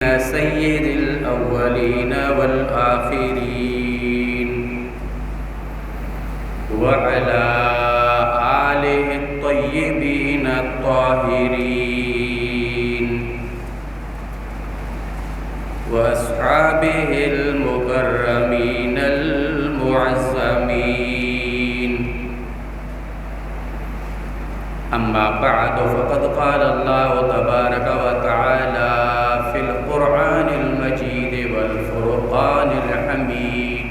سيد الأولين والآخرين وعلى آله الطيبين الطاهرين وأصحابه المكرمين المعزمين. أما بعد فقد قال الله تبارك وتعالى في القرآن المجيد والفرقان الحميد: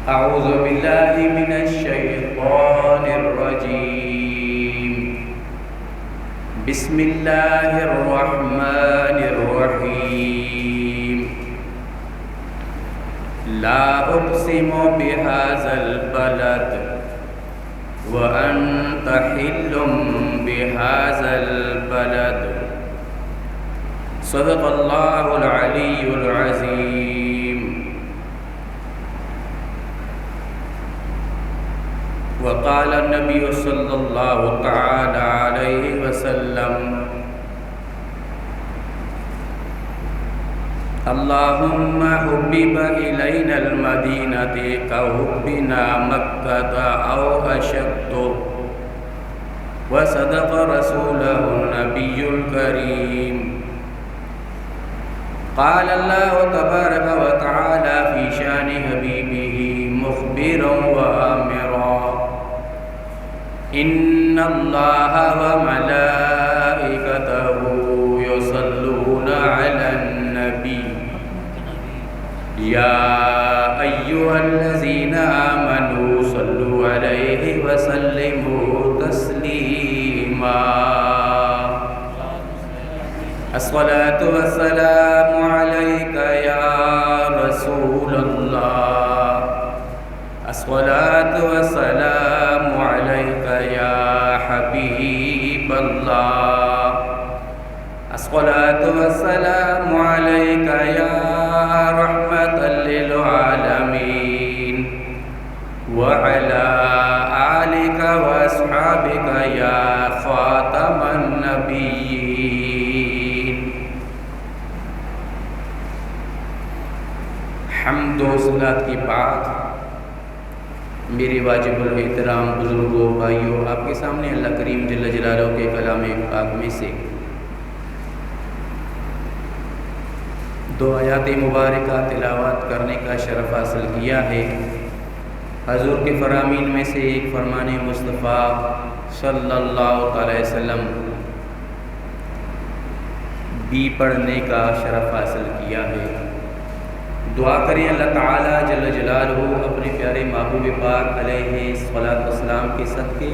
أعوذ بالله من الشيطان الرجيم. بسم الله الرحمن الرحيم. لا أقسم بهذا البلد وأنت حل بهذا البلد. صدق الله العلي العظيم. وقال النبي صلى الله تعالى عليه وسلم: اللهم حبب إلينا المدينة كحبنا مكة أو أشد. وصدق رسوله النبي الكريم. قال الله تبارك وتعالى في شان حبيبه مخبرا وآمرا: إن الله وملائكته يصلون على النبي يا أيها الذين آمنوا صلوا عليه وسلموا تسليما. الصلاة والسلام عليك يا رسول الله. الصلاة والسلام عليك يا حبيب الله. الصلاة والسلام عليك يا رحمة للعالمين وعلى آلك وأصحابك يا خاتم النبيين. حمد و صلاۃ کی بعد میرے واجب الاحترام بزرگوں، بھائیوں، آپ کے سامنے اللہ کریم جل جلالہ کے کلام پاک میں سے دو آیات مبارکہ تلاوت کرنے کا شرف حاصل کیا ہے۔ حضور کے فرامین میں سے ایک فرمان مصطفیٰ صلی اللہ علیہ وسلم بھی پڑھنے کا شرف حاصل کیا ہے۔ دعا کریں اللہ تعالیٰ جل جلالہ اپنے پیارے محبوب پاک علیہ الصلاۃ والسلام کے صدقے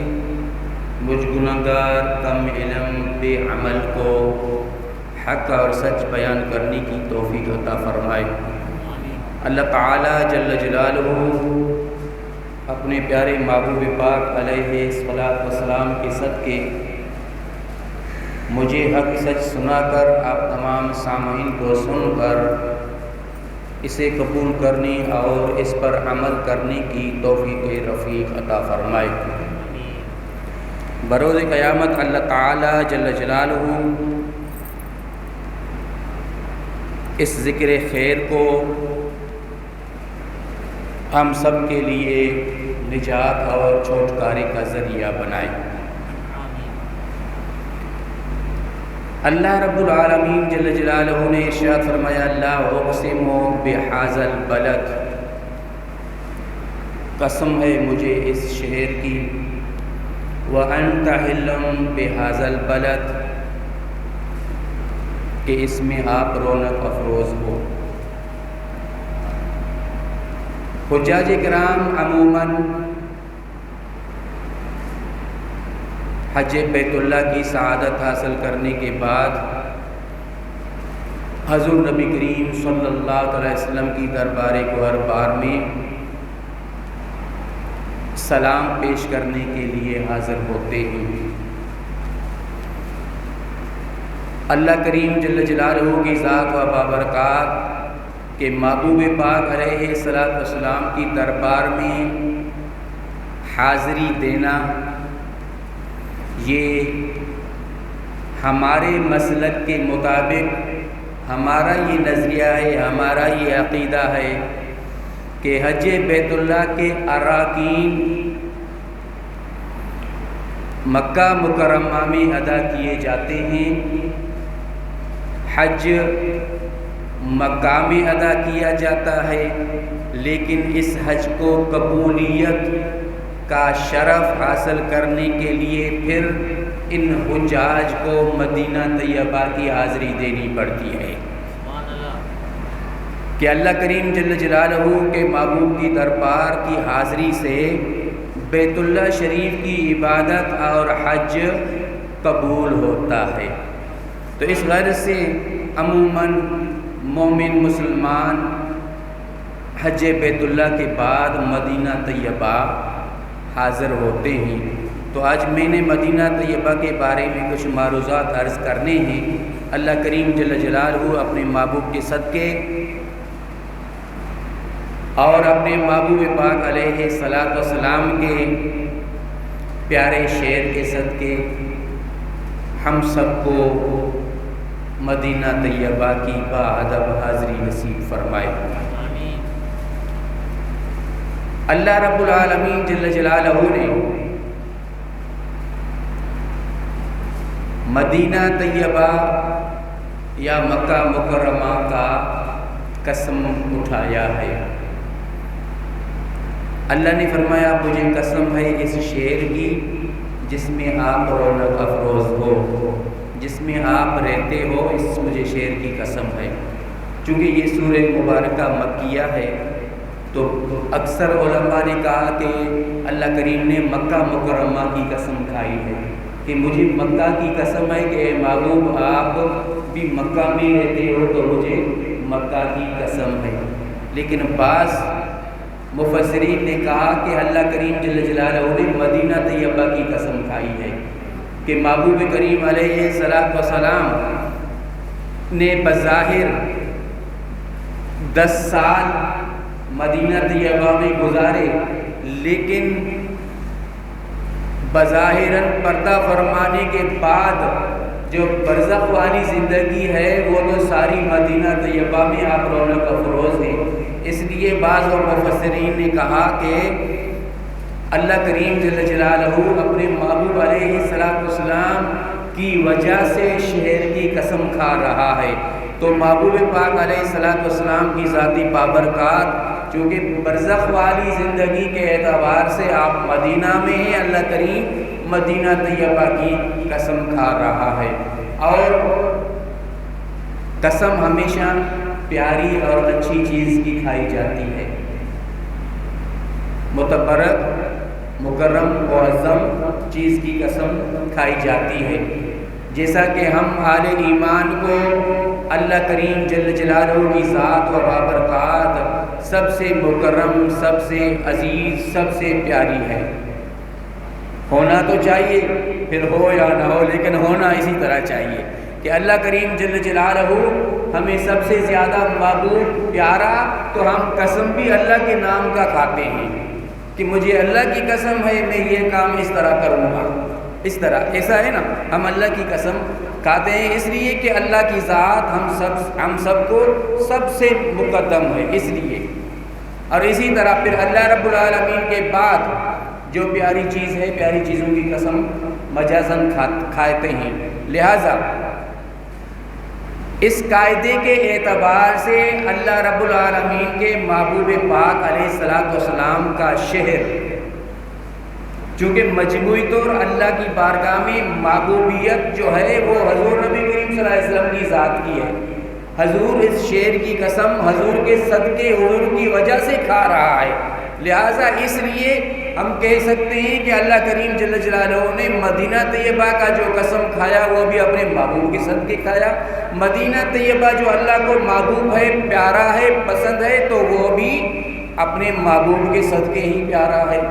مجھ گنہگار کم علم بے عمل کو حق اور سچ بیان کرنے کی توفیق عطا فرمائے۔ اللہ تعالیٰ جل جلالہ اپنے پیارے محبوب پاک علیہ الصلاۃ والسلام کے صدقے مجھے حق سچ سنا کر آپ تمام سامعین کو سن کر اسے قبول کرنے اور اس پر عمل کرنے کی توفیق رفیق عطا فرمائے۔ بروز قیامت اللہ تعالیٰ جل جلالہ اس ذکر خیر کو ہم سب کے لیے نجات اور چھٹکارے کا ذریعہ بنائے۔ اللہ رب العالمین جل جلالہ نے ارشاد فرمایا: لا اقسم بہذا البلد. قسم ہے مجھے اس شہر کی، وانت حل بہذا البلد، کہ اس میں آپ رونق افروز ہو۔ حجاج کرام عموماً حج بیت اللہ کی سعادت حاصل کرنے کے بعد حضور نبی کریم صلی اللہ علیہ وسلم کی دربار گوہر بار میں سلام پیش کرنے کے لیے حاضر ہوتے ہیں۔ اللہ کریم جل جلالہ کی ذات و بابرکات کہ محبوب پاک علیہ الصلاۃ والسلام کی دربار میں حاضری دینا یہ ہمارے مسلک کے مطابق ہمارا یہ نظریہ ہے، ہمارا یہ عقیدہ ہے کہ حج بیت اللہ کے اراکین مکہ مکرمہ میں ادا کیے جاتے ہیں، حج مکہ میں ادا کیا جاتا ہے، لیکن اس حج کو قبولیت کا شرف حاصل کرنے کے لیے پھر ان حجاج کو مدینہ طیبہ کی حاضری دینی پڑتی ہے کہ اللہ کریم جل جلالہ کے محبوب کی دربار کی حاضری سے بیت اللہ شریف کی عبادت اور حج قبول ہوتا ہے۔ تو اس غرض سے عموماً مومن مسلمان حج بیت اللہ کے بعد مدینہ طیبہ حاضر ہوتے ہیں۔ تو آج میں نے مدینہ طیبہ کے بارے میں کچھ معروضات عرض کرنے ہیں۔ اللہ کریم جل جلالہ اپنے محبوب کے صدقے اور اپنے محبوب پاک علیہ الصلاۃ والسلام کے پیارے شعر کے صدقے ہم سب کو مدینہ طیبہ کی باادب حاضری نصیب فرمائے۔ اللہ رب العالمین جل جلالہ نے مدینہ طیبہ یا مکہ مکرمہ کا قسم اٹھایا ہے۔ اللہ نے فرمایا مجھے قسم ہے اس شہر کی جس میں آپ رونق افروز ہو، جس میں آپ رہتے ہو، اس مجھے شہر کی قسم ہے۔ چونکہ یہ سورہ مبارکہ مکیہ ہے تو اکثر علماء نے کہا کہ اللہ کریم نے مکہ مکرمہ کی قسم کھائی ہے کہ مجھے مکہ کی قسم ہے کہ اے محبوب آپ بھی مکہ میں رہتے ہو تو مجھے مکہ کی قسم ہے۔ لیکن بعض مفسرین نے کہا کہ اللہ کریم جل جلالہ نے مدینہ طیبہ کی قسم کھائی ہے کہ محبوب کریم علیہ الصلاۃ والسلام نے بظاہر 10 سال مدینہ طیبہ میں گزارے، لیکن بظاہراً پردہ فرمانے کے بعد جو برزخ والی زندگی ہے وہ تو ساری مدینہ طیبہ میں آپ رونق افروز ہیں۔ اس لیے بعض اور مفسرین نے کہا کہ اللہ کریم جل جلالہ اپنے محبوب علیہ السلام کی وجہ سے شہر کی قسم کھا رہا ہے۔ تو محبوب پاک علیہ السلام کی ذاتی بابرکات چونکہ برزخ والی زندگی کے اعتبار سے آپ مدینہ میں ہیں، اللہ کریم مدینہ طیبہ کی قسم کھا رہا ہے۔ اور قسم ہمیشہ پیاری اور اچھی چیز کی کھائی جاتی ہے، متبرک مکرم معظم چیز کی قسم کھائی جاتی ہے۔ جیسا کہ ہم اہل ایمان کو اللہ کریم جل جلالہ کی ذات و بابرکات سب سے مکرم، سب سے عزیز، سب سے پیاری ہے۔ ہونا تو چاہیے، پھر ہو یا نہ ہو لیکن ہونا اسی طرح چاہیے کہ اللہ کریم جل جلالہ ہمیں سب سے زیادہ محبوب پیارا، تو ہم قسم بھی اللہ کے نام کا کھاتے ہیں کہ مجھے اللہ کی قسم ہے میں یہ کام اس طرح کروں گا، اس طرح ایسا ہے نا، ہم اللہ کی قسم کھاتے ہیں اس لیے کہ اللہ کی ذات ہم سب کو سب سے مقدم ہے اس لیے۔ اور اسی طرح پھر اللہ رب العالمین کے بعد جو پیاری چیز ہے، پیاری چیزوں کی قسم مجازاً کھاتے ہیں۔ لہٰذا اس قاعدے کے اعتبار سے اللہ رب العالمین کے محبوب پاک علیہ الصلاۃ والسلام کا شہر چونکہ مجموعی طور اللہ کی بارگاہ میں محبوبیت جو ہے وہ حضور نبی کریم صلی اللہ علیہ وسلم کی ذات کی ہے، حضور اس شعر کی قسم حضور کے صدقے حضور کی وجہ سے کھا رہا ہے۔ لہٰذا اس لیے ہم کہہ سکتے ہیں کہ اللہ کریم جل جلالہ نے مدینہ طیبہ کا جو قسم کھایا وہ بھی اپنے محبوب کے صدقے کھایا۔ مدینہ طیبہ جو اللہ کو محبوب ہے، پیارا ہے، پسند ہے، تو وہ بھی اپنے محبوب کے صدقے ہی پیارا ہے۔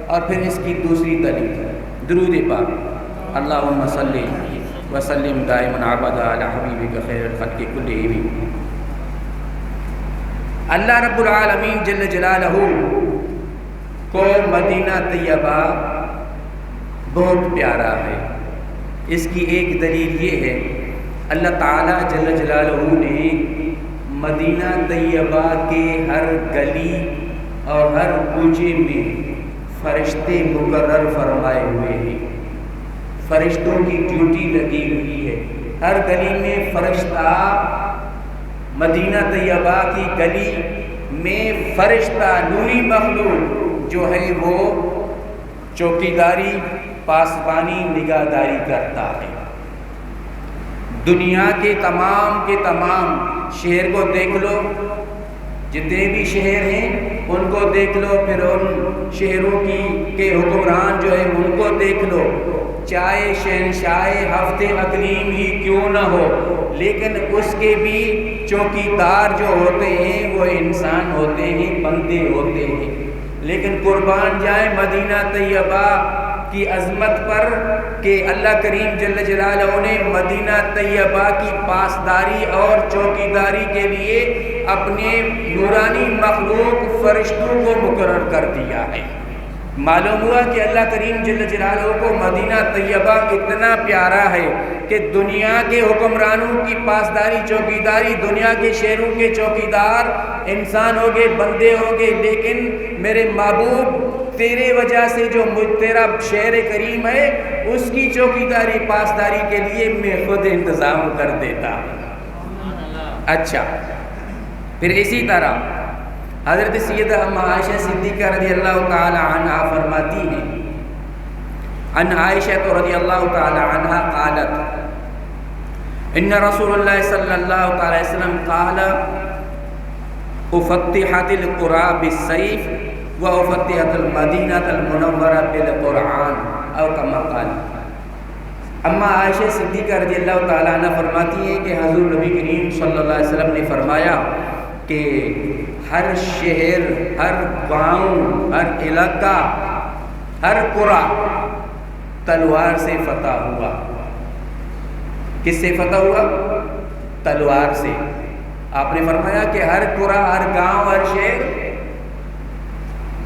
اور پھر اس کی دوسری دلیل درود پاک، اللہم صلی وسلم دائما ابدا علی حبیبک خیر الخلق کلہم۔ اللہ رب العالمین جل جلالہ کو مدینہ طیبہ بہت پیارا ہے، اس کی ایک دلیل یہ ہے، اللہ تعالیٰ جل جلالہ نے مدینہ طیبہ کے ہر گلی اور ہر کوچے میں فرشتے مقرر فرمائے ہوئے ہیں، فرشتوں کی ڈیوٹی لگی ہوئی ہے۔ ہر گلی میں فرشتہ، مدینہ طیبہ کی گلی میں فرشتہ نوری مخلوق جو ہے وہ چوکیداری، پاسبانی، نگہداری کرتا ہے۔ دنیا کے تمام شہر کو دیکھ لو، جتنے بھی شہر ہیں ان کو دیکھ لو، پھر ان شہروں کے حکمران جو ہے ان کو دیکھ لو، چاہے شہنشاہ ہفتے اقلیم ہی کیوں نہ ہو، لیکن اس کے بھی چوکیدار جو ہوتے ہیں وہ انسان ہوتے ہیں، بندے ہوتے ہیں۔ لیکن قربان جائیں مدینہ طیبہ کی عظمت پر کہ اللہ کریم جل جلالہ نے مدینہ طیبہ کی پاسداری اور چوکیداری کے لیے اپنے نورانی مخلوق فرشتوں کو مقرر کر دیا ہے۔ معلوم ہوا کہ اللہ کریم جل جلالہ کو مدینہ طیبہ اتنا پیارا ہے کہ دنیا کے حکمرانوں کی پاسداری، چوکیداری، دنیا کے شہروں کے چوکیدار انسان ہوں گے، بندے ہوں گے، لیکن میرے محبوب تیرے وجہ سے جو تیرا شہر کریم ہے اس کی چوکیداری، پاسداری کے لیے میں خود انتظام کر دیتا ہوں۔ اچھا، پھر اسی طرح حضرت سیدہ ام عائشہ صدیقہ رضی اللہ تعالی عنہا فرماتی ہیں، ان عائشہ رضی اللہ تعالی عنہا قالت ان رسول اللہ صلی اللہ تعالی وسلم قال افتحت القرى بالسيف وفتحت المدینہ المنورہ بالقرآن او کما قال۔ اما عائشہ صدیقہ رضی اللہ تعالیٰ عنہ فرماتی ہے کہ حضور نبی کریم صلی اللہ علیہ وسلم نے فرمایا کہ ہر شہر، ہر گاؤں، ہر علاقہ، ہر قرآ تلوار سے فتح ہوا۔ کس سے فتح ہوا؟ تلوار سے۔ آپ نے فرمایا کہ ہر قرآ، ہر گاؤں، ہر شہر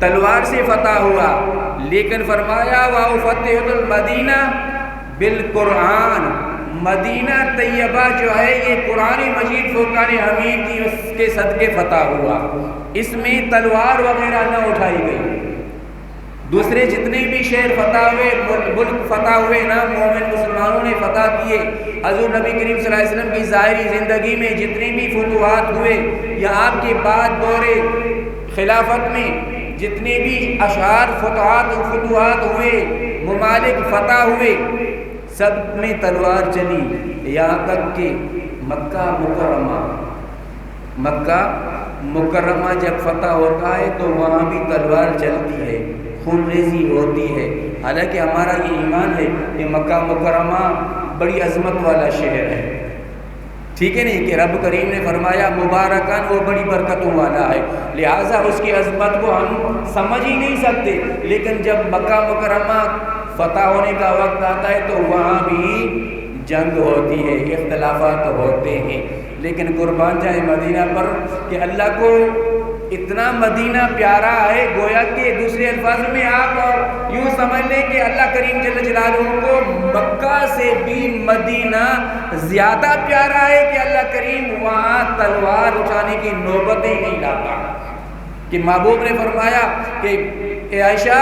تلوار سے فتح ہوا، لیکن فرمایا وَأُفَتِّحَتُ الْمَدِینَةَ بِالْقُرْآنِ، مدینہ طیبہ جو ہے یہ قرآن مجید فرقان حمید کی اس کے صدقے فتح ہوا، اس میں تلوار وغیرہ نہ اٹھائی گئی۔ دوسرے جتنے بھی شہر فتح ہوئے، ملک فتح ہوئے نا، مومن مسلمانوں نے فتح کیے، حضور نبی کریم صلی اللہ علیہ وسلم کی ظاہری زندگی میں جتنے بھی فتوحات ہوئے یا آپ کے بعد دور خلافت میں جتنے بھی اشعار فتوحات ہوئے، ممالک فتح ہوئے، سب میں تلوار چلی، یہاں تک کہ مکہ مکرمہ جب فتح ہوتا ہے تو وہاں بھی تلوار چلتی ہے، خون ریزی ہوتی ہے۔ حالانکہ ہمارا یہ ایمان ہے کہ مکہ مکرمہ بڑی عظمت والا شہر ہے، ٹھیک ہے نہیں، کہ رب کریم نے فرمایا مبارکان، وہ بڑی برکتوں والا ہے، لہٰذا اس کی عظمت کو ہم سمجھ ہی نہیں سکتے۔ لیکن جب مکہ مکرمہ فتح ہونے کا وقت آتا ہے تو وہاں بھی جنگ ہوتی ہے، اختلافات ہوتے ہیں، لیکن قربان جائے مدینہ پر کہ اللہ کو اتنا مدینہ پیارا ہے، گویا کہ دوسرے الفاظ میں آپ یوں سمجھ لیں کہ اللہ کریم جل جلالہ کو مکہ سے بھی مدینہ زیادہ پیارا ہے کہ اللہ کریم وہاں تلوار اٹھانے کی نوبت ہی نہیں لاتا۔ کہ محبوب نے فرمایا کہ اے عائشہ،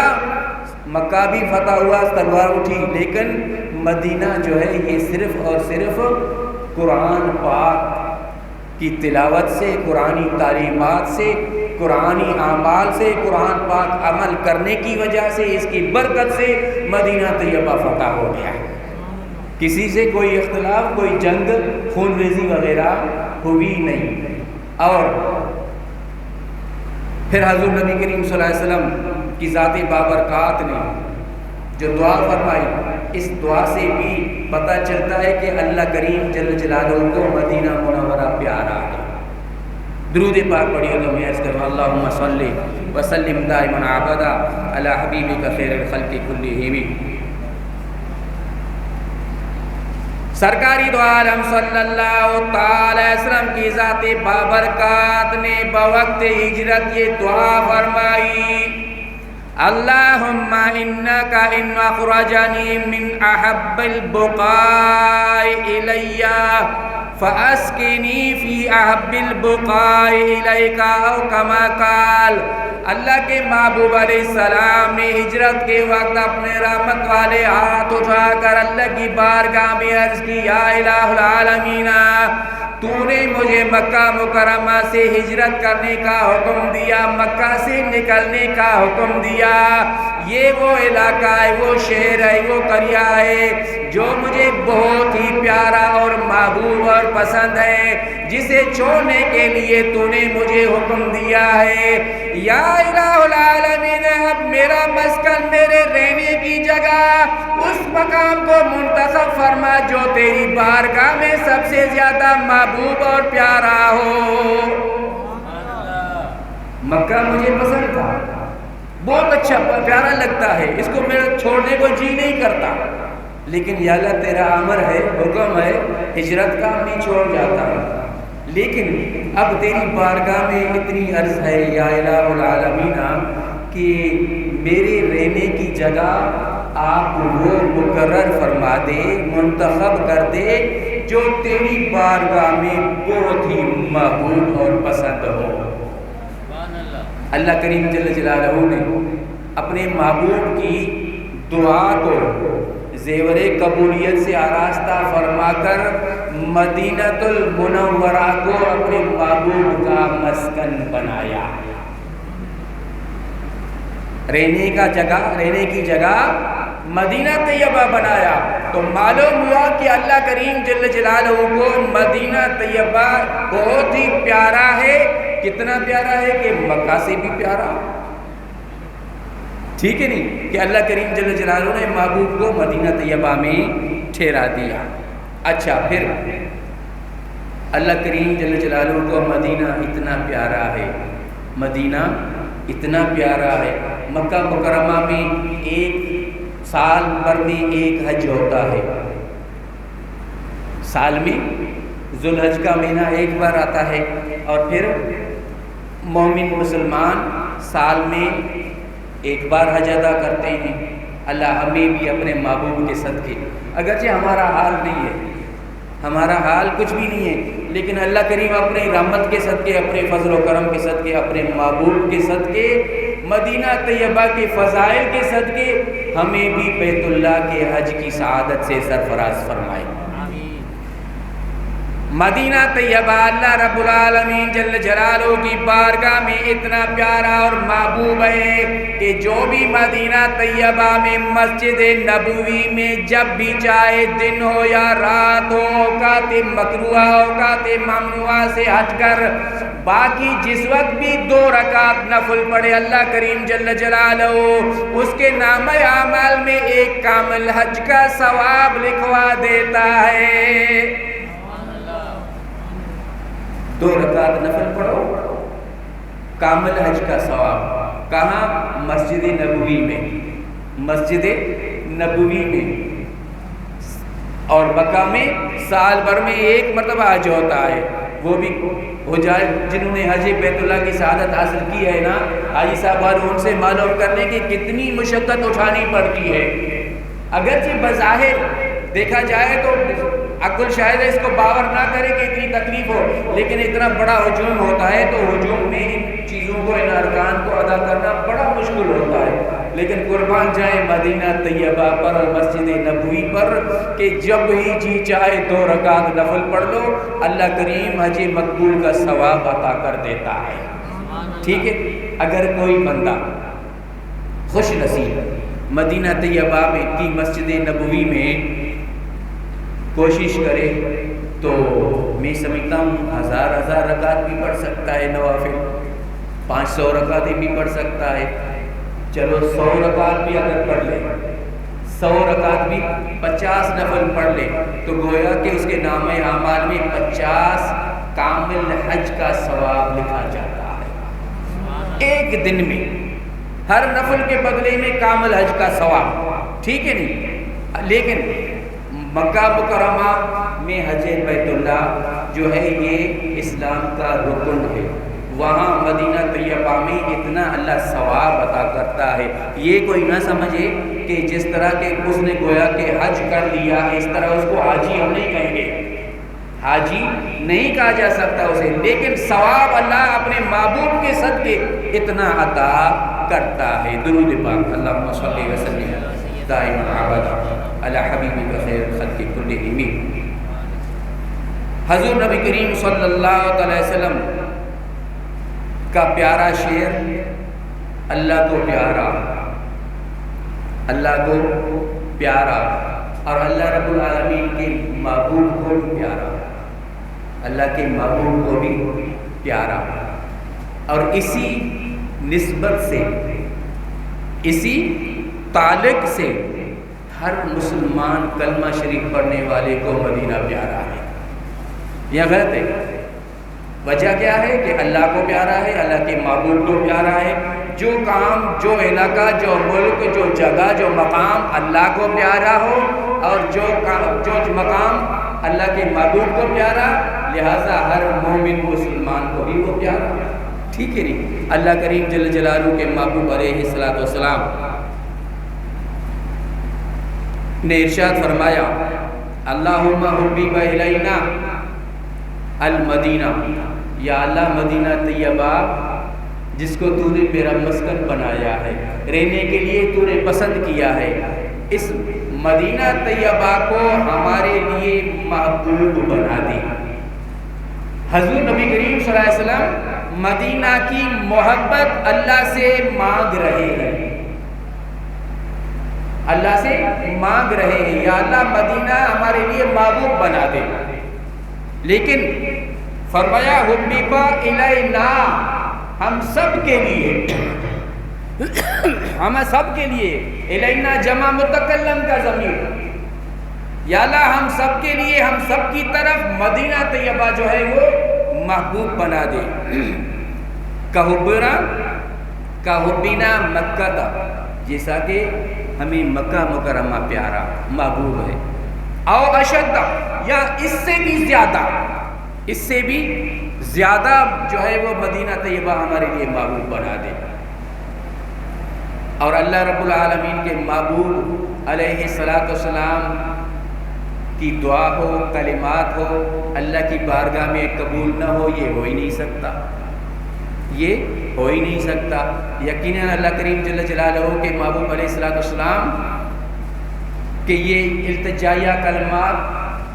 مکہ بھی فتح ہوا، تلوار اٹھی، لیکن مدینہ جو ہے یہ صرف اور صرف قرآن پاک کی تلاوت سے، قرآنی تعلیمات سے، قرآنی اعمال سے، قرآن پاک عمل کرنے کی وجہ سے، اس کی برکت سے مدینہ طیبہ فتح ہو گیا۔ کسی سے کوئی اختلاف، کوئی جنگ، خون ریزی وغیرہ ہوئی نہیں۔ اور پھر حضور نبی کریم صلی اللہ علیہ وسلم کی ذات بابرکات نے جو دعا فرمائی، اس دعا سے بھی پتہ چلتا ہے کہ اللہ کریم جل جلالہ کو مدینہ منورہ پیارا ہے۔ درود پاک پڑھیے تو میں عرض کروں، اللہم صلی وسلم دائما ابدا علی حبیبک خیر الخلق کلہم۔ سرکاری دو عالم صلی اللہ تعالی وسلم کی ذات بابرکات نے بوقت ہجرت یہ دعا فرمائی، اللہم انکا ان اخرجنی من احب البقاء الی فاسکنی فی احب البقاء الیک او کما قال۔ اللہ کے محبوب علیہ السلام نے ہجرت کے وقت اپنے رحمت والے ہاتھ اٹھا کر اللہ کی بارگاہ میں عرض کی، یا الہ العالمین، تو نے مجھے مکہ مکرمہ سے ہجرت کرنے کا حکم دیا، مکہ سے نکلنے کا حکم دیا۔ یہ وہ علاقہ ہے، وہ شہر ہے، وہ قریہ ہے جو مجھے بہت ہی پیارا اور محبوب اور پسند ہے، جسے چھوڑنے کے لیے تو نے مجھے حکم دیا ہے۔ یا الہ العالمین، اب میرا مسکن، میرے رہنے کی جگہ اس مقام کو منتخب فرما جو تیری بارگاہ میں سب سے زیادہ محبوب اور پیارا ہو۔ مکہ مجھے پسند تھا، بہت اچھا پیارا لگتا ہے، اس کو میرا چھوڑنے کو جی نہیں کرتا، لیکن یا اللہ تیرا امر ہے، حکم ہے، ہجرت کا نہیں چھوڑ جاتا ہے۔ لیکن اب تیری بارگاہ میں اتنی عرض ہے یا الہ العالمین کہ میرے رہنے کی جگہ آپ وہ مقرر فرما دے، منتخب کر دے جو تیری بارگاہ میں بہت ہی محبوب اور پسند ہو۔ اللہ کریم جل جلالہ نے اپنے محبوب کی دعا کو زیور قبولیت سے آراستہ فرما کر مدینۃ المنورہ کو اپنے محبوب کا مسکن بنایا، رہنے کی جگہ مدینہ طیبہ بنایا۔ تو معلوم ہوا کہ اللہ کریم جل جلالہ کو مدینہ طیبہ بہت ہی پیارا ہے۔ کتنا پیارا ہے کہ مکہ سے بھی پیارا، ٹھیک ہے نہیں، کہ اللہ کریم جل جلالہ نے محبوب کو مدینہ طیبہ میں ٹھہرا دیا۔ اچھا، پھر اللہ کریم جل جلالہ کو مدینہ اتنا پیارا ہے، مدینہ اتنا پیارا ہے، مکہ مکرمہ میں ایک سال بھر میں ایک حج ہوتا ہے، سال میں ذوالحج کا مہینہ ایک بار آتا ہے، اور پھر مومن مسلمان سال میں ایک بار حج ادا کرتے ہیں۔ اللہ ہمیں بھی اپنے محبوب کے صدقے، اگرچہ ہمارا حال نہیں ہے، ہمارا حال کچھ بھی نہیں ہے، لیکن اللہ کریم اپنے رحمت کے صدقے، اپنے فضل و کرم کے صدقے، اپنے محبوب کے صدقے، مدینہ طیبہ کے فضائل کے صدقے ہمیں بھی بیت اللہ کے حج کی سعادت سے سرفراز فرمائے۔ مدینہ طیبہ اللہ رب العالمین جل جلالہ کی بارگاہ میں اتنا پیارا اور محبوب ہے کہ جو بھی مدینہ طیبہ میں مسجد نبوی میں جب بھی چاہے دن ہو یا رات ہو، اوقات مکروہ اوقات ممنوعہ سے ہٹ کر باقی جس وقت بھی 2 رکعت نفل پڑھے، اللہ کریم جل جلالہ اس کے نامہ اعمال میں ایک کامل حج کا ثواب لکھوا دیتا ہے۔ 2 رکعت نفل پڑھو، کامل حج کا ثواب۔ کہاں؟ مسجد نبوی میں، مسجد نبوی میں، اور مکہ میں سال بھر میں ایک مرتبہ حج ہوتا ہے۔ وہ بھی ہو جائے جنہوں نے حج بیت اللہ کی سعادت حاصل کی ہے نا، حاجی صاحب ان سے معلوم کرنے کی کتنی مشقت اٹھانی پڑتی ہے۔ اگرچہ بظاہر دیکھا جائے تو عقل شاید اس کو باور نہ کرے کہ اتنی تکلیف ہو، لیکن اتنا بڑا ہجوم ہوتا ہے تو ہجوم میں ان چیزوں کو، ان ارکان کو ادا کرنا بڑا مشکل ہوتا ہے۔ لیکن قربان جائیں مدینہ طیبہ پر اور مسجد نبوی پر کہ جب ہی جی چاہے 2 رکعت نفل پڑھ لو، اللہ کریم حج مقبول کا ثواب عطا کر دیتا ہے۔ ٹھیک ہے، اگر کوئی بندہ خوش نصیب مدینہ طیبہ میں کی مسجد نبوی میں کوشش کرے تو میں سمجھتا ہوں 1000 رکعت بھی پڑھ سکتا ہے، نوافل 500 رکعتیں بھی پڑھ سکتا ہے۔ چلو 100 رکعت بھی اگر پڑھ لے، 100 رکعت بھی 50 نفل پڑھ لے تو گویا کہ اس کے نامہ اعمال میں 50 کامل حج کا ثواب لکھا جاتا ہے ایک دن میں، ہر نفل کے بدلے میں کامل حج کا ثواب۔ ٹھیک ہے نہیں، لیکن مکہ مکرمہ میں حج بیت اللہ جو ہے یہ اسلام کا رکن ہے، وہاں مدینہ طیبہ میں اتنا اللہ ثواب عطا کرتا ہے۔ یہ کوئی نہ سمجھے کہ جس طرح کہ اس نے گویا کہ حج کر لیا اس طرح اس کو حاجی ہم نہیں کہیں گے، حاجی نہیں کہا جا سکتا اسے، لیکن ثواب اللہ اپنے محبوب کے صدقے اتنا عطا کرتا ہے۔ درود پاک اللہم صلی وسلم دائما ابدا علی حبیبک خیر الخلق کلہم۔ حضور نبی کریم صلی اللہ علیہ وسلم کا پیارا شعر، اللہ کو پیارا، اللہ کو پیارا، اور اللہ رب العالمین کے محبوب کو بھی پیارا، اللہ کے محبوب کو بھی پیارا، اور اسی نسبت سے، اسی تعلق سے ہر مسلمان کلمہ شریف پڑھنے والے کو مدینہ پیارا ہے۔ یہ غلط ہے۔ وجہ کیا ہے کہ اللہ کو پیارا ہے، اللہ کے محبوب کو پیارا ہے۔ جو کام، جو علاقہ، جو ملک، جو جگہ، جو مقام اللہ کو پیارا ہو، اور جو مقام اللہ کے محبوب کو پیارا، لہٰذا ہر مومن مسلمان کو بھی وہ پیارا، ٹھیک ہے نہیں؟ اللہ کریم جل جلالہ کے محبوب علیہ الصلوۃ والسلام نے ارشاد فرمایا، اللہم حبیب الینا المدینہ، یا اللہ مدینہ طیبہ جس کو تو نے میرا مسکن بنایا ہے، رہنے کے لیے تو نے پسند کیا ہے، اس مدینہ طیبہ کو ہمارے لیے محبوب بنا دے۔ حضور نبی کریم صلی اللہ علیہ وسلم مدینہ کی محبت اللہ سے مانگ رہے ہیں، اللہ سے مانگ رہے ہیں، یا اللہ مدینہ ہمارے لیے محبوب بنا دے۔ لیکن فرمایا حبیبا الینا، ہم سب کے لیے، ہم سب کے لیے، الینا جمع متکلم کا ضمیر، یا اللہ ہم سب کے لیے، ہم سب کی طرف مدینہ طیبہ جو ہے وہ محبوب بنا دے۔ کا حبینا مکہ تھا، جیسا کہ ہمیں مکہ مکرمہ پیارا محبوب ہے، او اشد، یا اس سے بھی زیادہ، اس سے بھی زیادہ جو ہے وہ مدینہ طیبہ ہمارے لیے محبوب بنا دے۔ اور اللہ رب العالمین کے محبوب علیہ الصلوۃ والسلام کی دعا ہو، کلمات ہو، اللہ کی بارگاہ میں قبول نہ ہو، یہ ہو ہی نہیں سکتا، یہ ہو ہی نہیں سکتا۔ یقیناً اللہ کریم جل جلالہ کے محبوب علیہ الصلوۃ والسلام کہ یہ التجائیہ کلمات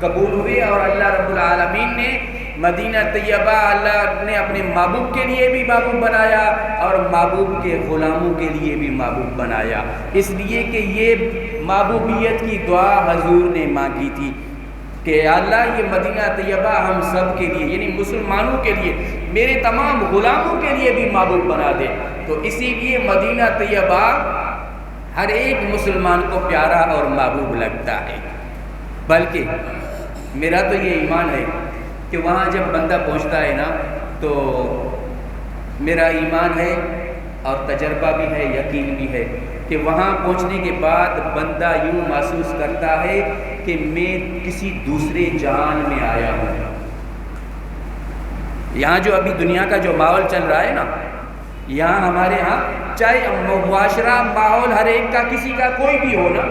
قبول ہوئے، اور اللہ رب العالمین نے مدینہ طیبہ اللہ نے اپنے محبوب کے لیے بھی محبوب بنایا، اور محبوب کے غلاموں کے لیے بھی محبوب بنایا، اس لیے کہ یہ محبوبیت کی دعا حضور نے مانگی تھی کہ اللہ یہ مدینہ طیبہ ہم سب کے لیے، یعنی مسلمانوں کے لیے، میرے تمام غلاموں کے لیے بھی محبوب بنا دے۔ تو اسی لیے مدینہ طیبہ ہر ایک مسلمان کو پیارا اور محبوب لگتا ہے۔ بلکہ میرا تو یہ ایمان ہے کہ وہاں جب بندہ پہنچتا ہے نا، تو میرا ایمان ہے اور تجربہ بھی ہے، یقین بھی ہے کہ وہاں پہنچنے کے بعد بندہ یوں محسوس کرتا ہے کہ میں کسی دوسرے جہان میں آیا ہوں۔ یہاں جو ابھی دنیا کا جو ماحول چل رہا ہے نا، یہاں ہمارے ہاں چاہے معاشرہ ماحول ہر ایک کا، کسی کا کوئی بھی ہو نا،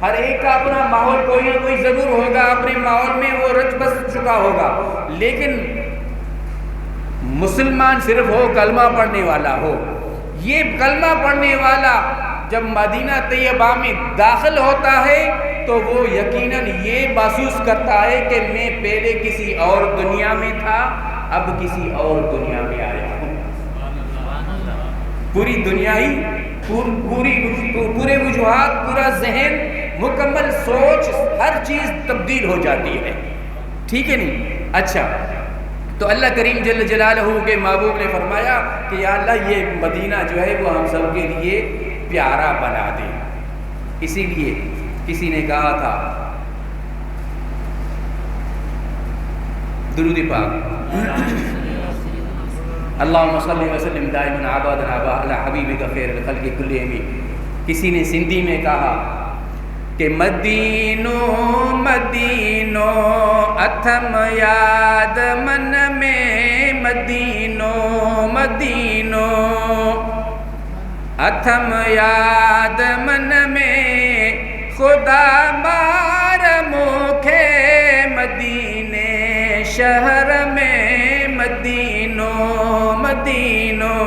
ہر ایک کا اپنا ماحول کوئی نہ کوئی ضرور ہوگا، اپنے ماحول میں وہ رچ بس چکا ہوگا، لیکن مسلمان صرف ہو کلمہ پڑھنے والا ہو، یہ کلمہ پڑھنے والا جب مدینہ طیبہ میں داخل ہوتا ہے تو وہ یقیناً یہ محسوس کرتا ہے کہ میں پہلے کسی اور دنیا میں تھا، اب کسی اور دنیا میں آیا ہوں۔ پوری دنیا ہی، پورے وجوہات، پورا ذہن، مکمل سوچ، ہر چیز تبدیل ہو جاتی ہے، ٹھیک ہے نہیں؟ اچھا، تو اللہ کریم جل جلالہ کے محبوب نے فرمایا کہ یا اللہ یہ مدینہ جو ہے وہ ہم سب کے لیے پیارا بنا دے۔ اسی لیے کسی نے کہا تھا، درود پاک اللہم صلی وسلم دائما ابدا علی حبیبک خیر الخلق کلہم، کسی نے سندھی میں کہا کہ مدینو مدینو اتھم یاد من میں مدینوں مدینوں اتھم یاد من میں خدا مار موکھے مدینے شہر میں مدینوں مدینوں.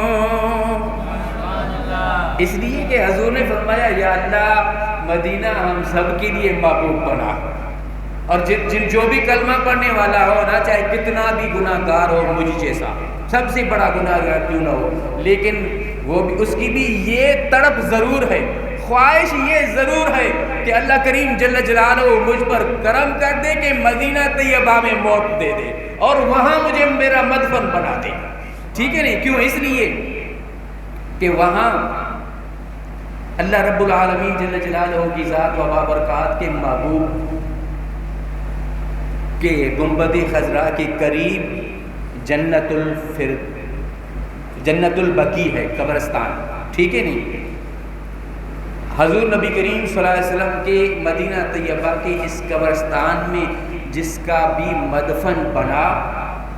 اس لیے کہ حضور نے فرمایا یا اللہ مدینہ ہم سب کے لیے محبوب بنا، اور جو بھی کلمہ پڑھنے والا ہو نا، چاہے کتنا بھی گناہ گار ہو مجھ جیسا، سب سے بڑا گناہ گار کیوں نہ ہو، لیکن وہ بھی اس کی بھی یہ تڑپ ضرور ہے، خواہش یہ ضرور ہے کہ اللہ کریم جل جلالہ مجھ پر کرم کر دے کہ مدینہ طیبہ میں موت دے دے اور وہاں مجھے میرا مدفن بنا دے. ٹھیک ہے نہیں؟ کیوں؟ اس لیے کہ وہاں اللہ رب العالمین جل جلالہ کی ذات و بابرکات کے محبوب کے گنبد خضراء کے قریب جنت البقیع ہے، قبرستان. ٹھیک ہے نہیں؟ حضور نبی کریم صلی اللہ علیہ وسلم کے مدینہ طیبہ کے اس قبرستان میں جس کا بھی مدفن بنا،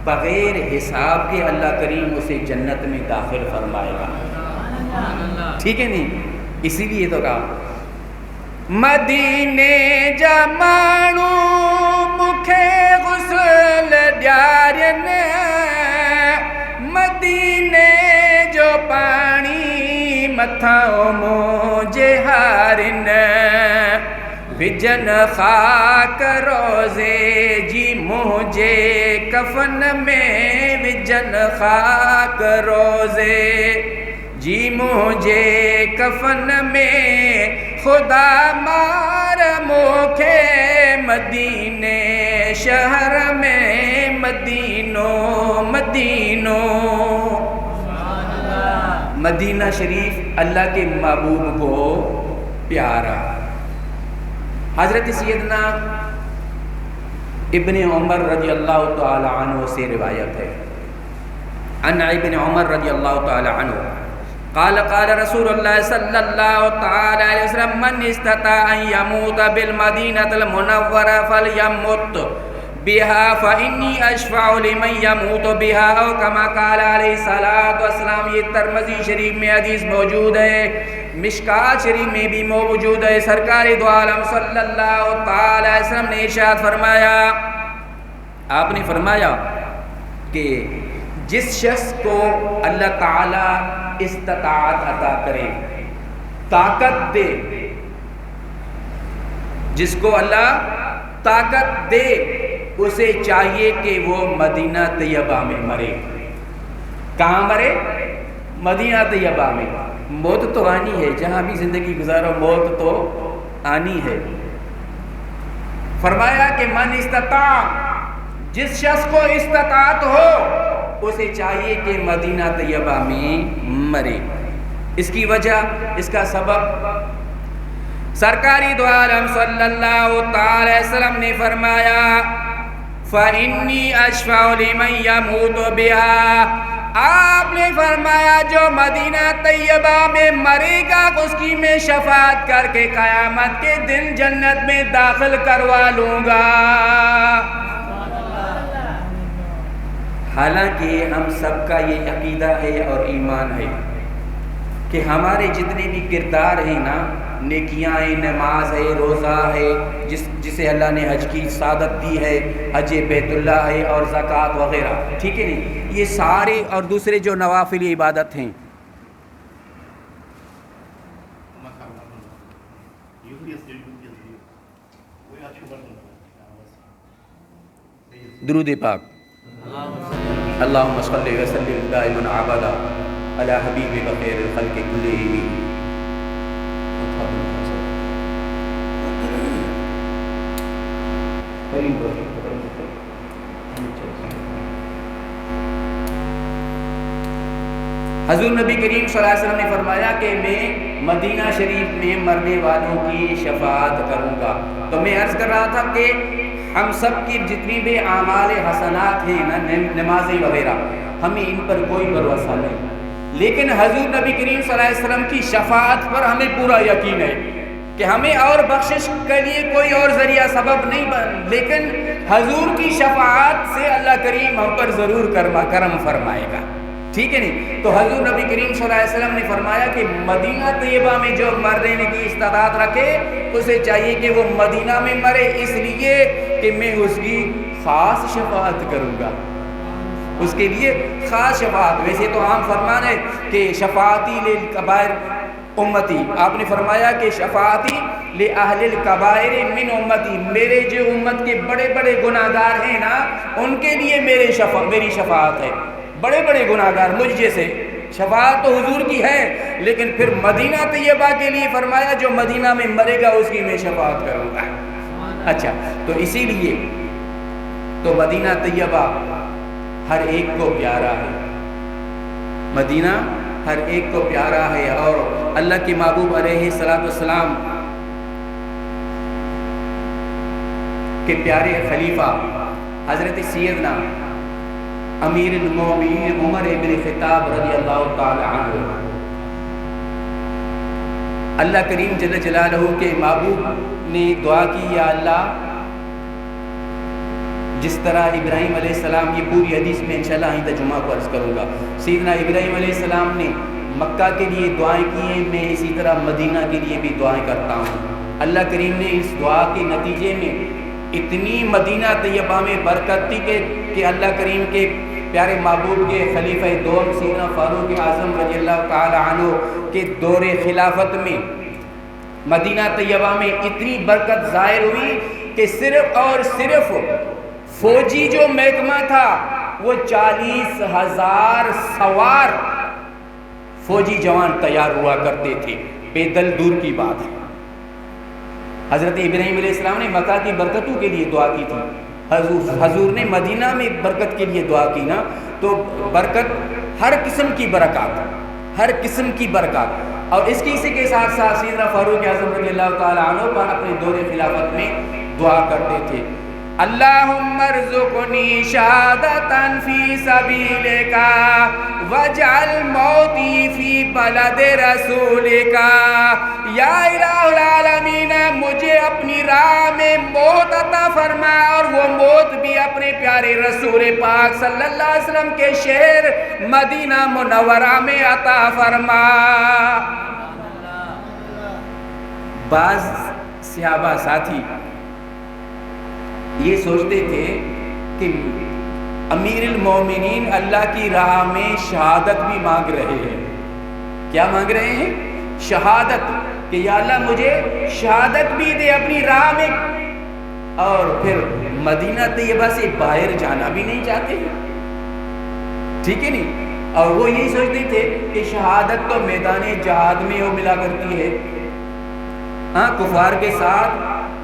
بغیر حساب کے اللہ کریم اسے جنت میں داخل فرمائے گا. ٹھیک ہے نہیں؟ اسی لیے تو کہا مدینے جمانو مکھے غسل ڈیارن، مدینے جو پانی متھاں موجے ہارن، وجن خاک روزے جی مجھے کفن میں، وجن خاک روزے جی مجھے کفن میں، خدا مار موکھے مدینے شہر میں مدینوں مدینوں. مدینہ شریف اللہ کے محبوب کو پیارا. حضرت سیدنا ابن عمر رضی اللہ تعالی عنہ سے روایت ہے، عن ابن عمر رضی اللہ تعالی عنہ قال قال رسول اللہ صلی اللہ تعالی علیہ وسلم من استطاع ان يموت بالمدینہ المنورہ فلیمت بها فانی اشفع لمن يموت بها او کما قال علیہ الصلوۃ والسلام. یہ ترمذی شریف میں حدیث موجود ہے، مشکات شریف میں بھی موجود ہے. سرکار دو عالم صلی اللہ تعالی علیہ وسلم نے ارشاد فرمایا، آپ نے فرمایا کہ جس شخص کو اللہ تعالی استطاعت عطا کرے، طاقت دے، جس کو اللہ طاقت دے، اسے چاہیے کہ وہ مدینہ طیبہ میں مرے. کہاں مرے؟ مدینہ طیبہ میں. موت تو آنی ہے، جہاں بھی زندگی گزارو موت تو آنی ہے. فرمایا کہ من استطاع، جس شخص کو استطاعت ہو اسے چاہیے کہ مدینہ طیبہ میں مرے. اس کی وجہ، اس کا سبب، سرکاری دو عالم صلی اللہ تعالی علیہ وسلم نے فرمایا فَإِنِّي أَشْفَعُ لِمَنْ يَمُوتُ بِهَا. آپ نے فرمایا جو مدینہ طیبہ میں مرے گا اس کی میں شفاعت کر کے قیامت کے دن جنت میں داخل کروا لوں گا. حالانکہ ہم سب کا یہ عقیدہ ہے اور ایمان ہے کہ ہمارے جتنے بھی کردار ہیں نا، نیکیاں ہیں، نماز ہے، روزہ ہے، جسے اللہ نے حج کی سعادت دی ہے، حج بیت اللہ ہے، اور زکوٰۃ وغیرہ، ٹھیک ہے نہیں، یہ سارے اور دوسرے جو نوافل عبادت ہیں، درود پاک اللہم صلی وسلم دائما عبدا علی حبیب خیر الخلق کلہم. حضور نبی کریم صلی اللہ علیہ وسلم نے فرمایا کہ میں مدینہ شریف میں مرنے والوں کی شفاعت کروں گا. تو میں عرض کر رہا تھا کہ ہم سب کی جتنی بھی اعمال حسنات ہیں نا، نمازیں وغیرہ، ہمیں ان پر کوئی بھروسہ نہیں، لیکن حضور نبی کریم صلی اللہ علیہ وسلم کی شفاعت پر ہمیں پورا یقین ہے. کہ ہمیں اور بخشش کے لیے کوئی اور ذریعہ سبب نہیں لیکن حضور کی شفاعت سے اللہ کریم ہم پر ضرور کرم فرمائے گا، ٹھیک ہے نہیں؟ تو حضور نبی کریم صلی اللہ علیہ وسلم نے فرمایا کہ مدینہ طیبہ میں جو مرنے کی استعداد رکھے اسے چاہیے کہ وہ مدینہ میں مرے، اس لیے کہ میں اس کی خاص شفاعت کروں گا، اس کے لیے خاص شفاعت۔ ویسے تو عام فرمان ہے کہ شفاعتی للکبائر امتی، آپ نے فرمایا کہ شفاعتی لأہل الکبائر من امتی، میرے جو امت کے بڑے بڑے گناہگار ہیں نا ان کے لیے میری شفاعت ہے، بڑے بڑے گناہگار مجھ جیسے۔ شفاعت تو حضور کی ہے لیکن پھر مدینہ طیبہ کے لیے فرمایا جو مدینہ میں مرے گا اس کی میں شفاعت کروں گا۔ اچھا، تو اسی لیے تو مدینہ طیبہ ہر ایک کو پیارا ہے، مدینہ ہر ایک کو پیارا ہے، اور اللہ کے محبوب علیہ السلام کے پیارے خلیفہ حضرت سیدنا امیر المومنین عمر ابن خطاب رضی اللہ تعالی عنہ، اللہ کریم جل جلالہ کے محبوب نے دعا کی، یا اللہ جس طرح ابراہیم علیہ السلام، یہ پوری حدیث میں انشاءاللہ آئندہ جمعہ کو عرض کروں گا، سیدنا ابراہیم علیہ السلام نے مکہ کے لیے دعائیں کی ہیں، میں اسی طرح مدینہ کے لیے بھی دعائیں کرتا ہوں۔ اللہ کریم نے اس دعا کے نتیجے میں اتنی مدینہ طیبہ میں برکت تھی کہ اللہ کریم کے پیارے محبوب کے خلیفہ دوم سیدنا فاروق اعظم رضی اللہ تعالی عنہ کے دور خلافت میں مدینہ طیبہ میں اتنی برکت ظاہر ہوئی کہ صرف اور صرف فوجی جو محکمہ تھا وہ 40,000 سوار فوجی جوان تیار ہوا کرتے تھے، پیدل دور کی بات ہے۔ حضرت ابراہیم علیہ السلام نے مکہ کی برکتوں کے لیے دعا کی تھی، حضور نے مدینہ میں برکت کے لیے دعا کی نا، تو برکت ہر قسم کی برکات، ہر قسم کی برکات۔ اور اسی کے ساتھ ساتھ سیدنا فاروق اعظم رضی اللہ تعالی عنہ پر اپنے دور خلافت میں دعا کرتے تھے، اللہم ارزقنی شہادتا فی سبیلک واجعل موتی فی بلد رسولک، یا الہ العالمین مجھے اپنی راہ میں موت عطا فرما، اور وہ موت بھی اپنے پیارے رسول پاک صلی اللہ علیہ وسلم کے شہر مدینہ منورہ میں عطا فرما۔ بعض صحابہ ساتھی یہ سوچتے تھے کہ امیر المومنین اللہ کی راہ میں شہادت بھی مانگ رہے ہیں، کیا مانگ رہے ہیں؟ شہادت، کہ یا اللہ مجھے شہادت بھی دے اپنی راہ میں، اور پھر مدینہ طیبہ سے باہر جانا بھی نہیں چاہتے، ٹھیک ہے نہیں؟ اور وہ یہی سوچتے تھے کہ شہادت تو میدان جہاد میں ہو ملا کرتی ہے، ہاں کفار کے ساتھ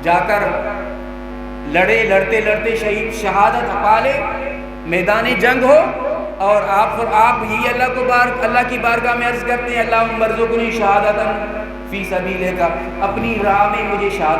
جا کر لڑتے شہادت پالے، میدان جنگ ہو، اور آپ ہی اللہ کی بارگاہ میں عرض کرتے ہیں اللہم ارزقنی شہادتا فی سبیلک، اپنی راہ میں مجھے شہادت